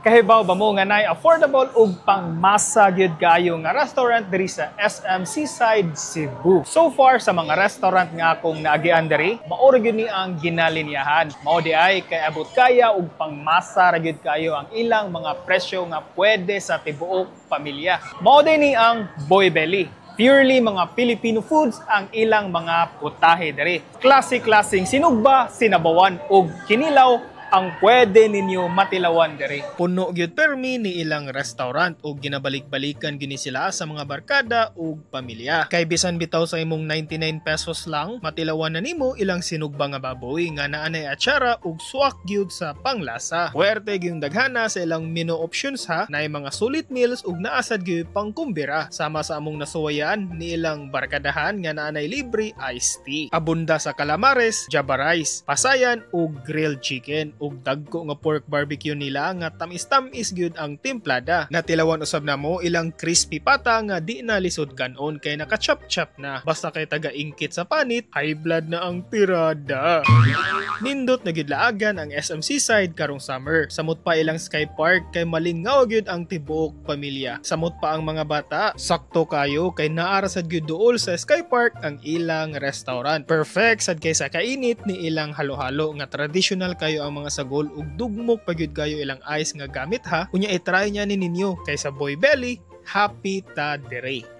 Kahibaw ba mo nga nay affordable ug pangmasa gyud kayo nga restaurant diri sa SM Seaside, Cebu. So far sa mga restaurant nga akong naagian diri, maoro gyud ni ang ginalinyahan. Mao di ay kay abot kaya ug pangmasa ra gyud kayo ang ilang mga presyo nga pwede sa tibuok pamilya. Mao din ni ang Boy Belly. Purely mga Filipino foods ang ilang mga putahe diri. Klase-klaseng sinugba, sinabawan ug kinilaw ang pwede ninyo matilawan diri. Puno gyud permi ni ilang restaurant ug ginabalik-balikan gini sila sa mga barkada ug pamilya. Kay bisan bitaw sa imong 99 pesos lang, matilawan na nimo ilang sinugba nga baboy nga naanay atsara ug suwak gyud sa panglasa. Puwerte gyud daghana sa ilang menu options ha, naay mga sulit meals ug naasad gyud pang kumbira sama sa among nasuwayan ni ilang barkadahan nga naanay libre iced tea. Abunda sa calamares, java rice, pasayan ug grilled chicken ug dagko nga pork barbecue nila nga tamis-tamis gyud ang timplada. Natilawan usab namo ilang crispy pata nga di na lisod kanon kay naka-chop-chop na. Basta kay taga-ingkit sa panit, high blood na ang tirada. Nindot na gyud laagan ang SM Seaside karong summer. Samot pa ilang sky park kay malingaw gyud ang tibuok pamilya. Samot pa ang mga bata, sakto kayo kay naara sad gyud duol sa sky park ang ilang restaurant. Perfect sad kay sa kainit ni ilang halo-halo nga traditional kayo ang mga sagol ug dugmok pa gyud kayo ilang ice nga gamit ha. Unya i-try niya ni ninyo kay sa Boy Belly, happy ta dire.